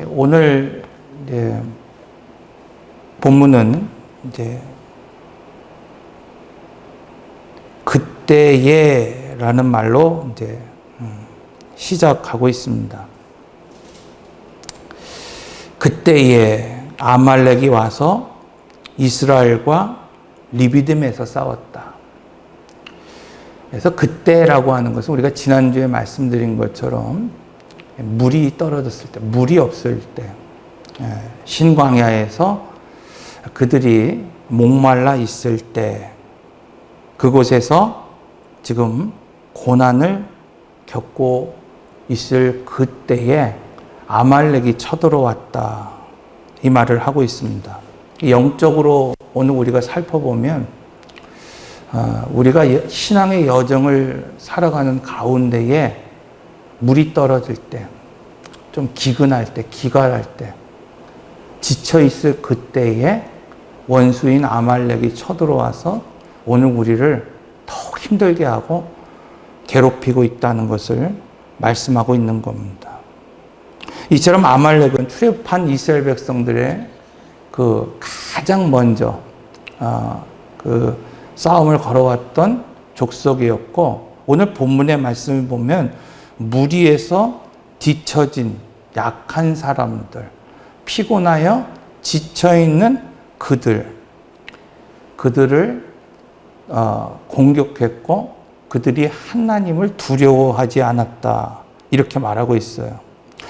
오늘 이제 본문은 이제 그때에라는 말로 이제 시작하고 있습니다. 그때에 아말렉이 와서 이스라엘과 리비딤에서 싸웠다. 그래서 그때라고 하는 것은 우리가 지난주에 말씀드린 것처럼 물이 떨어졌을 때, 물이 없을 때, 신광야에서 그들이 목말라 있을 때, 그곳에서 지금 고난을 겪고 있을 그때에 아말렉이 쳐들어왔다. 이 말을 하고 있습니다. 영적으로 오늘 우리가 살펴보면 우리가 신앙의 여정을 살아가는 가운데에 물이 떨어질 때, 좀 기근할 때, 기갈할 때, 지쳐있을 그때에 원수인 아말렉이 쳐들어와서 오늘 우리를 더욱 힘들게 하고 괴롭히고 있다는 것을 말씀하고 있는 겁니다. 이처럼 아말렉은 출애굽한 이스라엘 백성들의 그 가장 먼저 그 싸움을 걸어왔던 족속이었고, 오늘 본문의 말씀을 보면 무리에서 뒤처진 약한 사람들, 피곤하여 지쳐있는 그들을 공격했고 그들이 하나님을 두려워하지 않았다. 이렇게 말하고 있어요.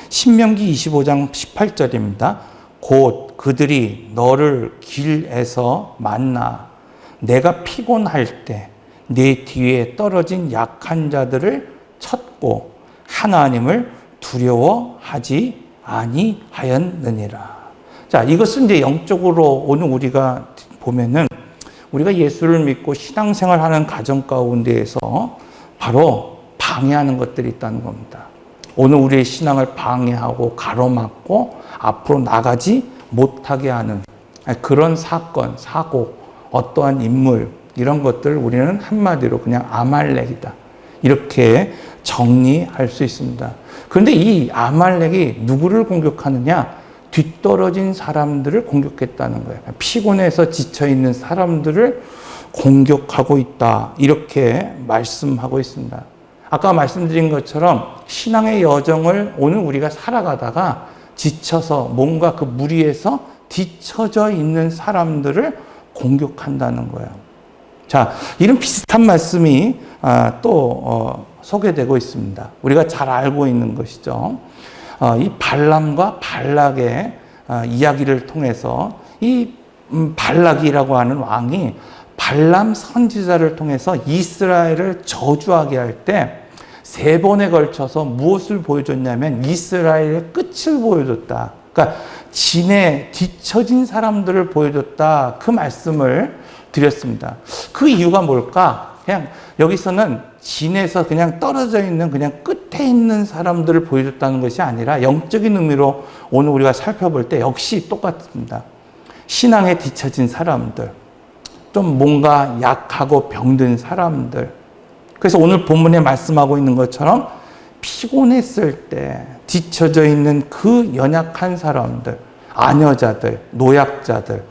신명기 25장 18절입니다. 곧 그들이 너를 길에서 만나 내가 피곤할 때 내 뒤에 떨어진 약한 자들을 쳤고 하나님을 두려워하지 아니하였느니라. 자, 이것은 이제 영적으로 오늘 우리가 보면은 우리가 예수를 믿고 신앙생활하는 가정 가운데에서 바로 방해하는 것들이 있다는 겁니다. 오늘 우리의 신앙을 방해하고 가로막고 앞으로 나가지 못하게 하는 그런 사건, 사고, 어떠한 인물, 이런 것들을 우리는 한마디로 그냥 아말렉이다. 이렇게 정리할 수 있습니다. 그런데 이 아말렉이 누구를 공격하느냐? 뒤떨어진 사람들을 공격했다는 거예요. 피곤해서 지쳐있는 사람들을 공격하고 있다. 이렇게 말씀하고 있습니다. 아까 말씀드린 것처럼 신앙의 여정을 오늘 우리가 살아가다가 지쳐서 뭔가 그 무리에서 뒤처져 있는 사람들을 공격한다는 거예요. 자, 이런 비슷한 말씀이 또 소개되고 있습니다. 우리가 잘 알고 있는 것이죠. 이 발람과 발락의 이야기를 통해서 이 발락이라고 하는 왕이 발람 선지자를 통해서 이스라엘을 저주하게 할 때 3번에 걸쳐서 무엇을 보여줬냐면 이스라엘의 끝을 보여줬다. 그러니까 진에 뒤처진 사람들을 보여줬다. 그 말씀을 드렸습니다. 그 이유가 뭘까? 그냥 여기서는 진에서 그냥 떨어져 있는 그냥 끝에 있는 사람들을 보여줬다는 것이 아니라 영적인 의미로 오늘 우리가 살펴볼 때 역시 똑같습니다. 신앙에 뒤처진 사람들, 좀 뭔가 약하고 병든 사람들. 그래서 오늘 본문에 말씀하고 있는 것처럼 피곤했을 때 뒤처져 있는 그 연약한 사람들, 아녀자들, 노약자들,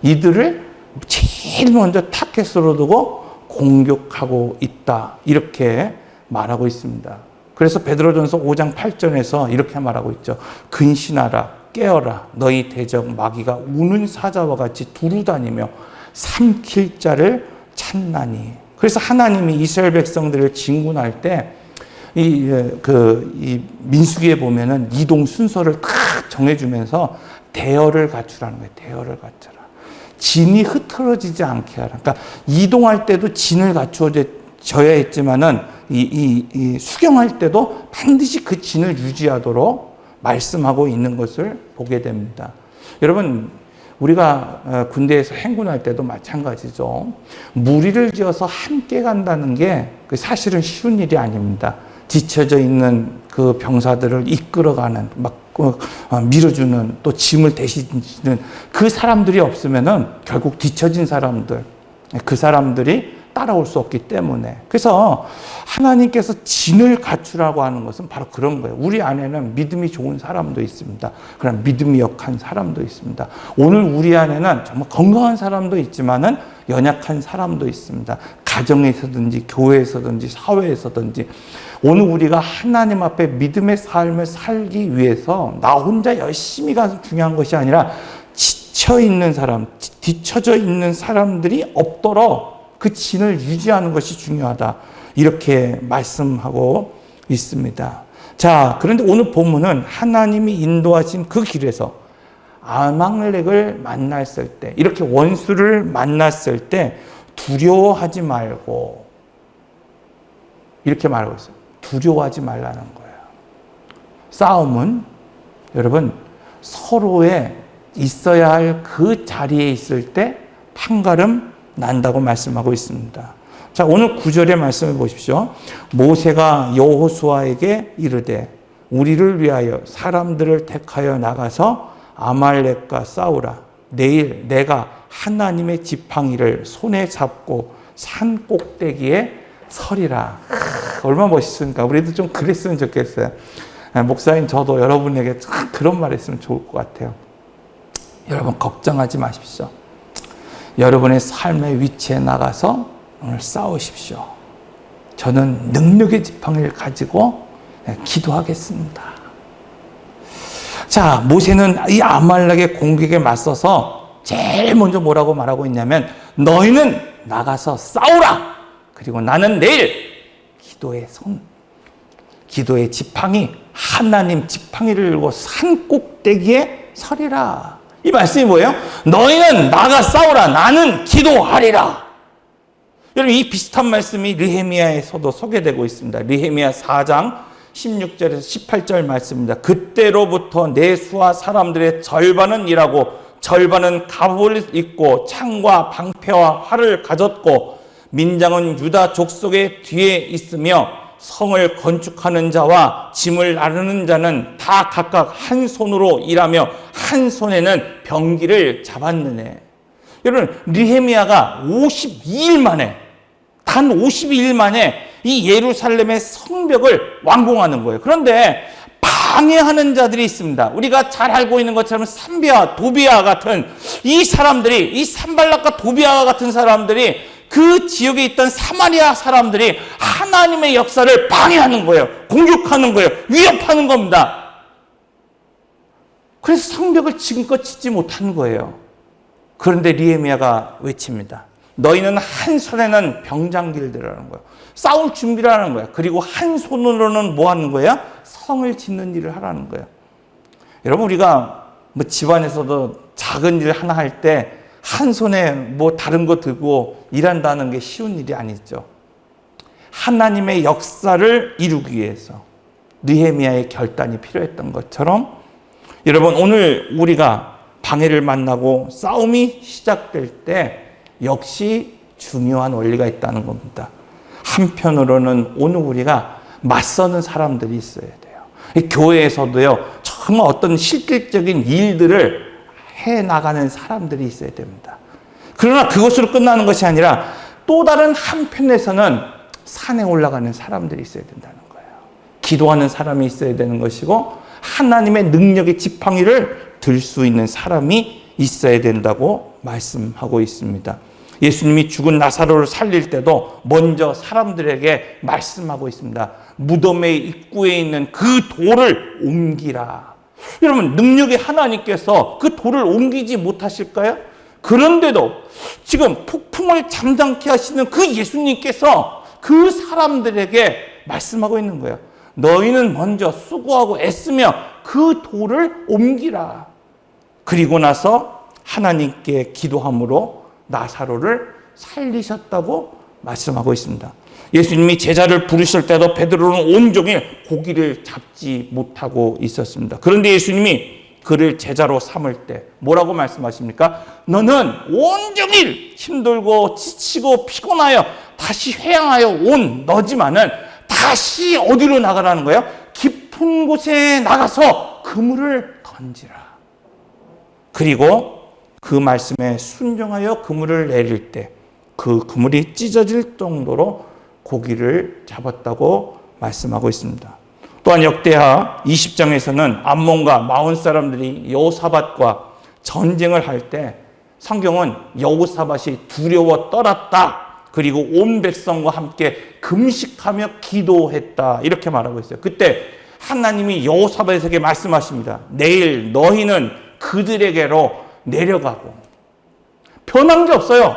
이들을 제일 먼저 타겟으로 두고 공격하고 있다. 이렇게 말하고 있습니다. 그래서 베드로전서 5장 8절에서 이렇게 말하고 있죠. 근신하라, 깨어라, 너희 대적 마귀가 우는 사자와 같이 두루다니며 삼킬 자를 찾나니. 그래서 하나님이 이스라엘 백성들을 진군할 때 이 민수기에 보면은 이동 순서를 딱 정해주면서 대열을 갖추라는 거예요. 대열을 갖춰라. 진이 흐트러지지 않게 하라. 그러니까 이동할 때도 진을 갖추어져야 했지만은 이 수경할 때도 반드시 그 진을 유지하도록 말씀하고 있는 것을 보게 됩니다. 여러분, 우리가 군대에서 행군할 때도 마찬가지죠. 무리를 지어서 함께 간다는 게 사실은 쉬운 일이 아닙니다. 지쳐져 있는 그 병사들을 이끌어가는, 막 밀어주는, 또 짐을 대신지는 그 사람들이 없으면은 결국 뒤처진 사람들, 그 사람들이 따라올 수 없기 때문에. 그래서 하나님께서 진을 갖추라고 하는 것은 바로 그런 거예요. 우리 안에는 믿음이 좋은 사람도 있습니다. 그런 믿음이 약한 사람도 있습니다. 오늘 우리 안에는 정말 건강한 사람도 있지만은 연약한 사람도 있습니다. 가정에서든지 교회에서든지 사회에서든지. 오늘 우리가 하나님 앞에 믿음의 삶을 살기 위해서 나 혼자 열심히 가서 중요한 것이 아니라 지쳐있는 사람, 뒤처져 있는 사람들이 없도록 그 진을 유지하는 것이 중요하다. 이렇게 말씀하고 있습니다. 자, 그런데 오늘 본문은 하나님이 인도하신 그 길에서 아말렉을 만났을 때, 이렇게 원수를 만났을 때 두려워하지 말고, 이렇게 말하고 있어요. 두려워하지 말라는 거예요. 싸움은 여러분 서로의 있어야 할 그 자리에 있을 때 판가름 난다고 말씀하고 있습니다. 자, 오늘 9절의 말씀을 보십시오. 모세가 여호수아에게 이르되 우리를 위하여 사람들을 택하여 나가서 아말렉과 싸우라. 내일 내가 하나님의 지팡이를 손에 잡고 산 꼭대기에 서리라. 얼마나 멋있습니까? 우리도 좀 그랬으면 좋겠어요. 목사님, 저도 여러분에게 그런 말 했으면 좋을 것 같아요. 여러분, 걱정하지 마십시오. 여러분의 삶의 위치에 나가서 오늘 싸우십시오. 저는 능력의 지팡이를 가지고 기도하겠습니다. 자, 모세는 이 아말렉의 공격에 맞서서 제일 먼저 뭐라고 말하고 있냐면 너희는 나가서 싸우라. 그리고 나는 내일 기도의 지팡이, 하나님 지팡이를 들고 산 꼭대기에 서리라. 이 말씀이 뭐예요? 너희는 나가 싸우라. 나는 기도하리라. 여러분, 이 비슷한 말씀이 느헤미야에서도 소개되고 있습니다. 느헤미야 4장 16절에서 18절 말씀입니다. 그때로부터 내 수하 사람들의 절반은 일하고 절반은 갑옷을 입고 창과 방패와 활을 가졌고 민장은 유다 족속의 뒤에 있으며 성을 건축하는 자와 짐을 나르는 자는 다 각각 한 손으로 일하며 한 손에는 병기를 잡았느네. 여러분, 느헤미야가 52일 만에, 단 52일 만에 이 예루살렘의 성벽을 완공하는 거예요. 그런데 방해하는 자들이 있습니다. 우리가 잘 알고 있는 것처럼 산비아, 도비아 같은 이 사람들이, 이 산발락과 도비아 같은 사람들이 그 지역에 있던 사마리아 사람들이 하나님의 역사를 방해하는 거예요. 공격하는 거예요. 위협하는 겁니다. 그래서 성벽을 지금껏 짓지 못한 거예요. 그런데 느헤미야가 외칩니다. 너희는 한 손에는 병장기를 들라는 거예요. 싸울 준비를 하는 거예요. 그리고 한 손으로는 뭐 하는 거예요? 성을 짓는 일을 하라는 거예요. 여러분, 우리가 뭐 집안에서도 작은 일 하나 할 때 한 손에 뭐 다른 거 들고 일한다는 게 쉬운 일이 아니죠. 하나님의 역사를 이루기 위해서 느헤미야의 결단이 필요했던 것처럼 여러분, 오늘 우리가 방해를 만나고 싸움이 시작될 때 역시 중요한 원리가 있다는 겁니다. 한편으로는 오늘 우리가 맞서는 사람들이 있어야 돼요. 교회에서도요, 정말 어떤 실질적인 일들을 해나가는 사람들이 있어야 됩니다. 그러나 그것으로 끝나는 것이 아니라 또 다른 한편에서는 산에 올라가는 사람들이 있어야 된다는 거예요. 기도하는 사람이 있어야 되는 것이고 하나님의 능력의 지팡이를 들 수 있는 사람이 있어야 된다고 말씀하고 있습니다. 예수님이 죽은 나사로를 살릴 때도 먼저 사람들에게 말씀하고 있습니다. 무덤의 입구에 있는 그 돌을 옮기라. 여러분, 능력의 하나님께서 그 돌을 옮기지 못하실까요? 그런데도 지금 폭풍을 잠잠케 하시는 그 예수님께서 그 사람들에게 말씀하고 있는 거예요. 너희는 먼저 수고하고 애쓰며 그 돌을 옮기라. 그리고 나서 하나님께 기도함으로 나사로를 살리셨다고 말씀하고 있습니다. 예수님이 제자를 부르실 때도 베드로는 온종일 고기를 잡지 못하고 있었습니다. 그런데 예수님이 그를 제자로 삼을 때 뭐라고 말씀하십니까? 너는 온종일 힘들고 지치고 피곤하여 다시 회양하여 온 너지만은 다시 어디로 나가라는 거예요? 깊은 곳에 나가서 그물을 던지라. 그리고 그 말씀에 순종하여 그물을 내릴 때 그 그물이 찢어질 정도로 고기를 잡았다고 말씀하고 있습니다. 또한 역대하 20장에서는 암몬과 마온 사람들이 여호사밧과 전쟁을 할 때 성경은 여호사밧이 두려워 떨었다. 그리고 온 백성과 함께 금식하며 기도했다. 이렇게 말하고 있어요. 그때 하나님이 여호사밧에게 말씀하십니다. 내일 너희는 그들에게로 내려가고. 변한 게 없어요.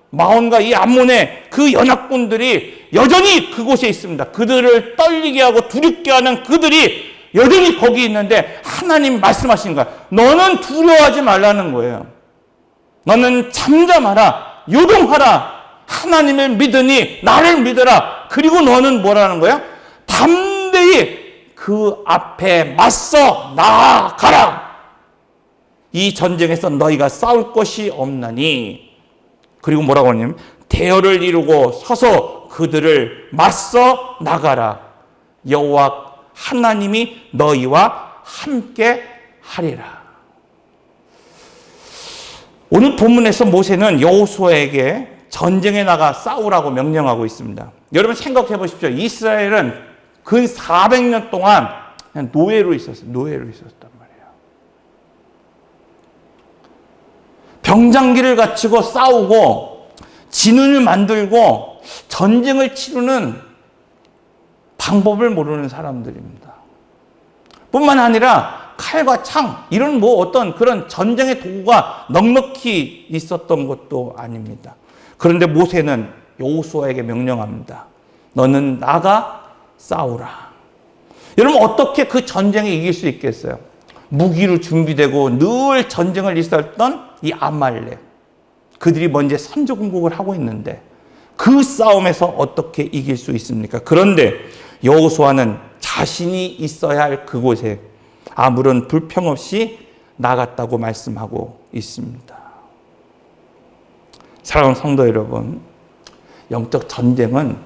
마온과 이 암몬의 그 연합군들이 여전히 그곳에 있습니다. 그들을 떨리게 하고 두렵게 하는 그들이 여전히 거기 있는데 하나님 말씀하신 거야. 너는 두려워하지 말라는 거예요. 너는 잠잠하라. 요동하라. 하나님을 믿으니 나를 믿어라. 그리고 너는 뭐라는 거야? 담대히 그 앞에 맞서 나아가라. 이 전쟁에서 너희가 싸울 것이 없나니. 그리고 뭐라고 하냐면 대열을 이루고 서서 그들을 맞서 나가라. 여호와 하나님이 너희와 함께 하리라. 오늘 본문에서 모세는 여호수아에게 전쟁에 나가 싸우라고 명령하고 있습니다. 여러분 생각해 보십시오. 이스라엘은 근 400년 동안 그냥 노예로 있었단 말이에요. 병장기를 갖추고 싸우고 진을 만들고 전쟁을 치르는 방법을 모르는 사람들입니다. 뿐만 아니라 칼과 창 이런 어떤 그런 전쟁의 도구가 넉넉히 있었던 것도 아닙니다. 그런데 모세는 여호수아에게 명령합니다. 너는 나가 싸우라. 여러분 어떻게 그 전쟁에 이길 수 있겠어요? 무기로 준비되고 늘 전쟁을 일삼았던 이 아말렉. 그들이 먼저 선조 공격을 하고 있는데 그 싸움에서 어떻게 이길 수 있습니까? 그런데 여호수아는 자신이 있어야 할 그곳에 아무런 불평 없이 나갔다고 말씀하고 있습니다. 사랑하는 성도 여러분, 영적 전쟁은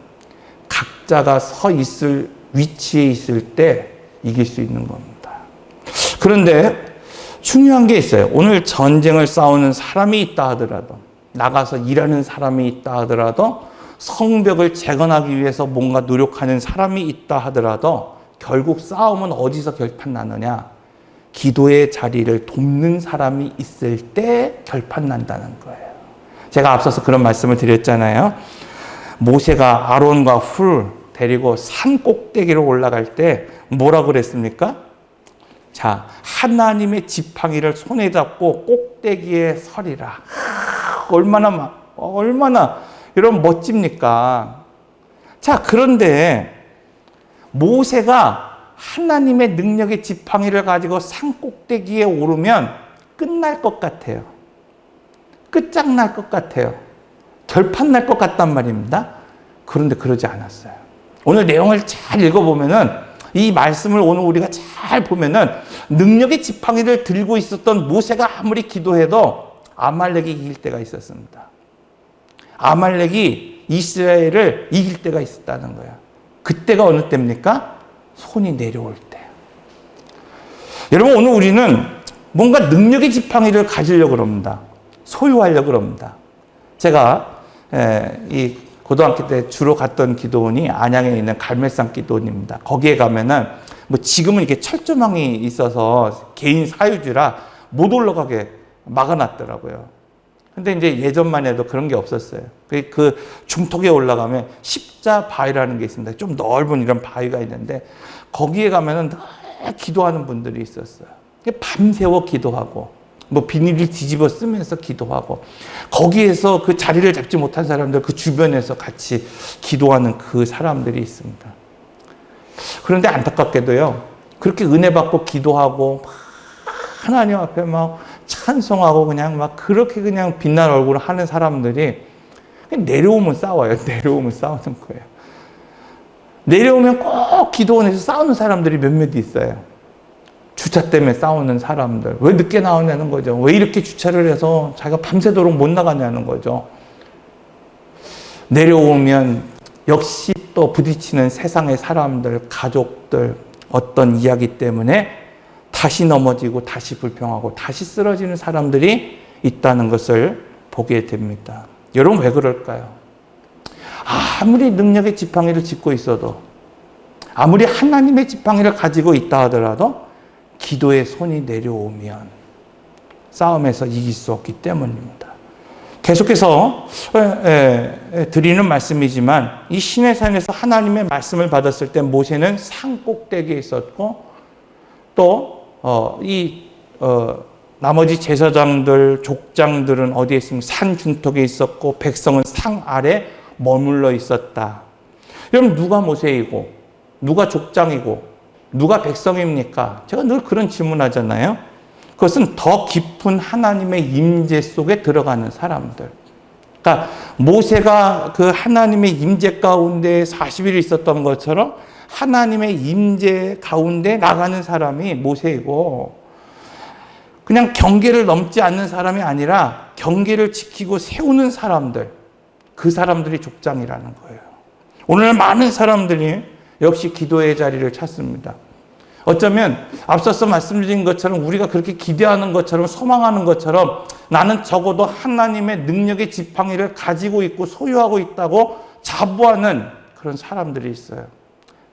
각자가 서 있을 위치에 있을 때 이길 수 있는 겁니다. 그런데 중요한 게 있어요. 오늘 전쟁을 싸우는 사람이 있다 하더라도, 나가서 일하는 사람이 있다 하더라도, 성벽을 재건하기 위해서 뭔가 노력하는 사람이 있다 하더라도 결국 싸움은 어디서 결판나느냐? 기도의 자리를 돕는 사람이 있을 때 결판난다는 거예요. 제가 앞서서 그런 말씀을 드렸잖아요. 모세가 아론과 훌 데리고 산 꼭대기로 올라갈 때 뭐라고 그랬습니까? 자, 하나님의 지팡이를 손에 잡고 꼭대기에 서리라. 얼마나 이런 멋집니까? 자, 그런데 모세가 하나님의 능력의 지팡이를 가지고 산 꼭대기에 오르면 끝날 것 같아요. 끝장날 것 같아요. 결판날 것 같단 말입니다. 그런데 그러지 않았어요. 오늘 내용을 잘 읽어보면은 이 말씀을 오늘 우리가 잘 보면은 능력의 지팡이를 들고 있었던 모세가 아무리 기도해도 아말렉이 이길 때가 있었습니다. 아말렉이 이스라엘을 이길 때가 있었다는 거예요. 그때가 어느 때입니까? 손이 내려올 때. 여러분 오늘 우리는 뭔가 능력의 지팡이를 가지려고 합니다. 소유하려고 합니다. 제가 이 고등학교 때 주로 갔던 기도원이 안양에 있는 갈매산 기도원입니다. 거기에 가면은 뭐 지금은 이렇게 철조망이 있어서 개인 사유지라 못 올라가게 막아놨더라고요. 근데 이제 예전만 해도 그런 게 없었어요. 그 중턱에 올라가면 십자 바위라는 게 있습니다. 좀 넓은 이런 바위가 있는데 거기에 가면은 늘 기도하는 분들이 있었어요. 밤새워 기도하고 뭐 비닐을 뒤집어 쓰면서 기도하고 거기에서 그 자리를 잡지 못한 사람들 그 주변에서 같이 기도하는 그 사람들이 있습니다. 그런데 안타깝게도요. 그렇게 은혜 받고 기도하고 하나님 앞에 막 찬송하고 그냥 막 그렇게 그냥 빛난 얼굴을 하는 사람들이 내려오면 싸워요. 내려오면 싸우는 거예요. 내려오면 꼭 기도원에서 싸우는 사람들이 몇몇 있어요. 주차 때문에 싸우는 사람들. 왜 늦게 나오냐는 거죠. 왜 이렇게 주차를 해서 자기가 밤새도록 못 나가냐는 거죠. 내려오면 역시 또 부딪히는 세상의 사람들, 가족들, 어떤 이야기 때문에 다시 넘어지고 다시 불평하고 다시 쓰러지는 사람들이 있다는 것을 보게 됩니다. 여러분 왜 그럴까요? 아무리 능력의 지팡이를 짚고 있어도, 아무리 하나님의 지팡이를 가지고 있다 하더라도 기도의 손이 내려오면 싸움에서 이길 수 없기 때문입니다. 계속해서 드리는 말씀이지만 이 시내산에서 하나님의 말씀을 받았을 때 모세는 산 꼭대기에 있었고 또 나머지 제사장들, 족장들은 어디에 있으면 산 중턱에 있었고 백성은 산 아래 머물러 있었다. 여러분 누가 모세이고 누가 족장이고 누가 백성입니까? 제가 늘 그런 질문하잖아요. 그것은 더 깊은 하나님의 임재 속에 들어가는 사람들. 그러니까 모세가 그 하나님의 임재 가운데 40일 있었던 것처럼 하나님의 임재 가운데 나가는 사람이 모세이고, 그냥 경계를 넘지 않는 사람이 아니라 경계를 지키고 세우는 사람들, 그 사람들이 족장이라는 거예요. 오늘 많은 사람들이 역시 기도의 자리를 찾습니다. 어쩌면 앞서서 말씀드린 것처럼 우리가 그렇게 기대하는 것처럼 소망하는 것처럼 나는 적어도 하나님의 능력의 지팡이를 가지고 있고 소유하고 있다고 자부하는 그런 사람들이 있어요.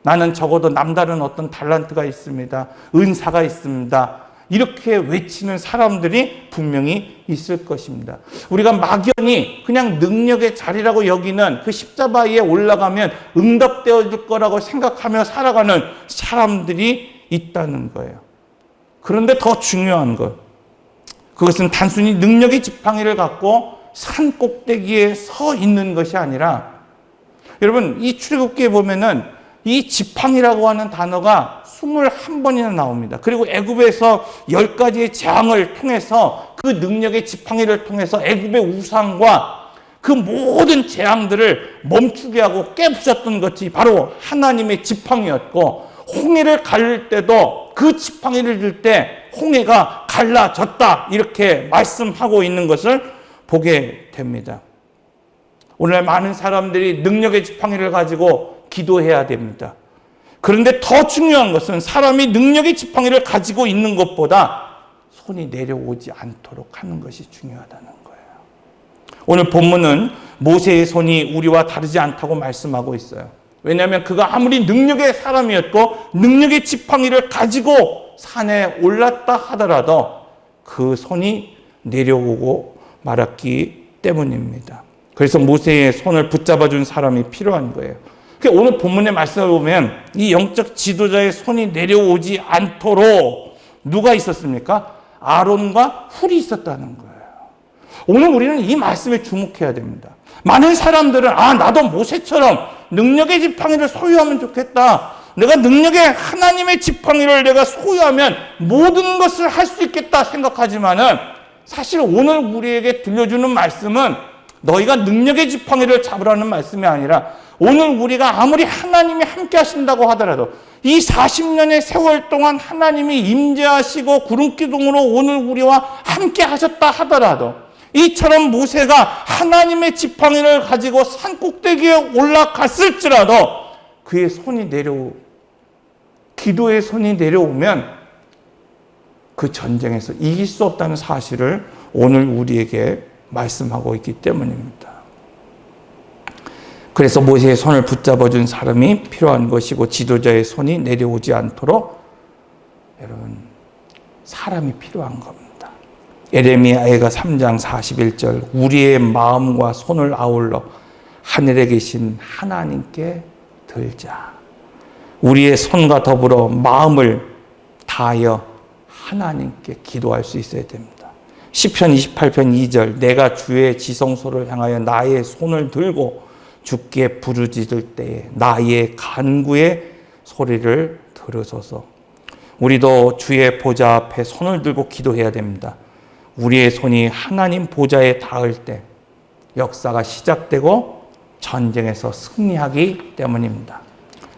나는 적어도 남다른 어떤 달란트가 있습니다. 은사가 있습니다. 이렇게 외치는 사람들이 분명히 있을 것입니다. 우리가 막연히 그냥 능력의 자리라고 여기는 그 십자가 위에 올라가면 응답되어질 거라고 생각하며 살아가는 사람들이 있다는 거예요. 그런데 더 중요한 것, 그것은 단순히 능력의 지팡이를 갖고 산 꼭대기에 서 있는 것이 아니라, 여러분 이 출애굽기에 보면은 이 지팡이라고 하는 단어가 21번이나 나옵니다. 그리고 애굽에서 10가지의 재앙을 통해서 그 능력의 지팡이를 통해서 애굽의 우상과 그 모든 재앙들을 멈추게 하고 깨부셨던 것이 바로 하나님의 지팡이였고, 홍해를 가를 때도 그 지팡이를 들 때 홍해가 갈라졌다 이렇게 말씀하고 있는 것을 보게 됩니다. 오늘날 많은 사람들이 능력의 지팡이를 가지고 기도해야 됩니다. 그런데 더 중요한 것은 사람이 능력의 지팡이를 가지고 있는 것보다 손이 내려오지 않도록 하는 것이 중요하다는 거예요. 오늘 본문은 모세의 손이 우리와 다르지 않다고 말씀하고 있어요. 왜냐하면 그가 아무리 능력의 사람이었고 능력의 지팡이를 가지고 산에 올랐다 하더라도 그 손이 내려오고 말았기 때문입니다. 그래서 모세의 손을 붙잡아준 사람이 필요한 거예요. 오늘 본문의 말씀을 보면 이 영적 지도자의 손이 내려오지 않도록 누가 있었습니까? 아론과 훌이 있었다는 거예요. 오늘 우리는 이 말씀에 주목해야 됩니다. 많은 사람들은 나도 모세처럼 능력의 지팡이를 소유하면 좋겠다. 내가 능력의 하나님의 지팡이를 내가 소유하면 모든 것을 할 수 있겠다 생각하지만은, 사실 오늘 우리에게 들려주는 말씀은 너희가 능력의 지팡이를 잡으라는 말씀이 아니라, 오늘 우리가 아무리 하나님이 함께 하신다고 하더라도 이 40년의 세월 동안 하나님이 임재하시고 구름기둥으로 오늘 우리와 함께 하셨다 하더라도, 이처럼 모세가 하나님의 지팡이를 가지고 산 꼭대기에 올라갔을지라도 그의 손이 기도의 손이 내려오면 그 전쟁에서 이길 수 없다는 사실을 오늘 우리에게 말씀하고 있기 때문입니다. 그래서 모세의 손을 붙잡아준 사람이 필요한 것이고, 지도자의 손이 내려오지 않도록 여러분 사람이 필요한 겁니다. 예레미야가 3장 41절, 우리의 마음과 손을 아울러 하늘에 계신 하나님께 들자. 우리의 손과 더불어 마음을 다하여 하나님께 기도할 수 있어야 됩니다. 시편 28편 2절, 내가 주의 지성소를 향하여 나의 손을 들고 주께 부르짖을 때에 나의 간구의 소리를 들으소서. 우리도 주의 보좌 앞에 손을 들고 기도해야 됩니다. 우리의 손이 하나님 보좌에 닿을 때 역사가 시작되고 전쟁에서 승리하기 때문입니다.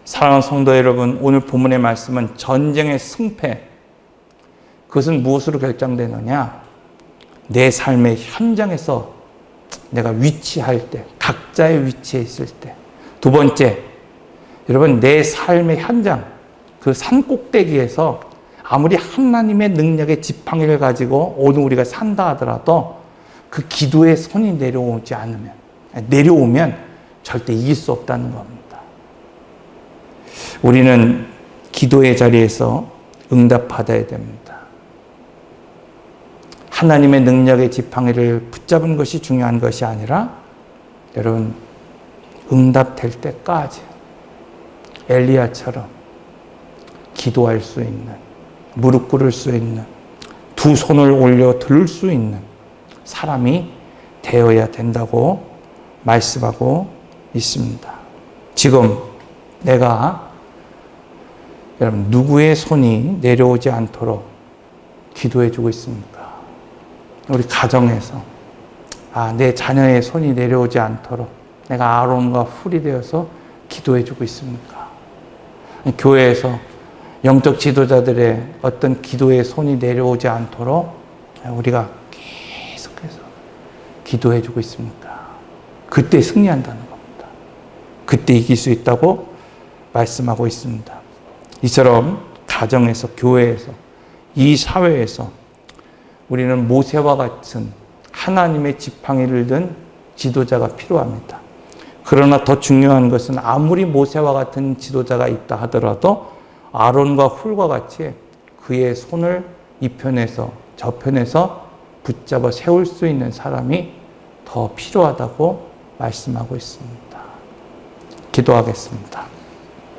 사랑하는 성도 여러분, 오늘 본문의 말씀은 전쟁의 승패, 그것은 무엇으로 결정되느냐? 내 삶의 현장에서 내가 위치할 때, 각자의 위치에 있을 때. 두 번째, 여러분 내 삶의 현장, 그 산 꼭대기에서 아무리 하나님의 능력의 지팡이를 가지고 오늘 우리가 산다 하더라도 그 기도의 손이 내려오면 절대 이길 수 없다는 겁니다. 우리는 기도의 자리에서 응답받아야 됩니다. 하나님의 능력의 지팡이를 붙잡은 것이 중요한 것이 아니라 여러분 응답될 때까지 엘리야처럼 기도할 수 있는, 무릎 꿇을 수 있는, 두 손을 올려 들 수 있는 사람이 되어야 된다고 말씀하고 있습니다. 지금 내가 여러분 누구의 손이 내려오지 않도록 기도해 주고 있습니까? 우리 가정에서 내 자녀의 손이 내려오지 않도록 내가 아론과 훌이 되어서 기도해 주고 있습니까? 교회에서 영적 지도자들의 어떤 기도의 손이 내려오지 않도록 우리가 계속해서 기도해 주고 있습니까? 그때 승리한다는 겁니다. 그때 이길 수 있다고 말씀하고 있습니다. 이처럼 가정에서, 교회에서, 이 사회에서 우리는 모세와 같은 하나님의 지팡이를 든 지도자가 필요합니다. 그러나 더 중요한 것은 아무리 모세와 같은 지도자가 있다 하더라도 아론과 훌과 같이 그의 손을 이 편에서 저 편에서 붙잡아 세울 수 있는 사람이 더 필요하다고 말씀하고 있습니다. 기도하겠습니다.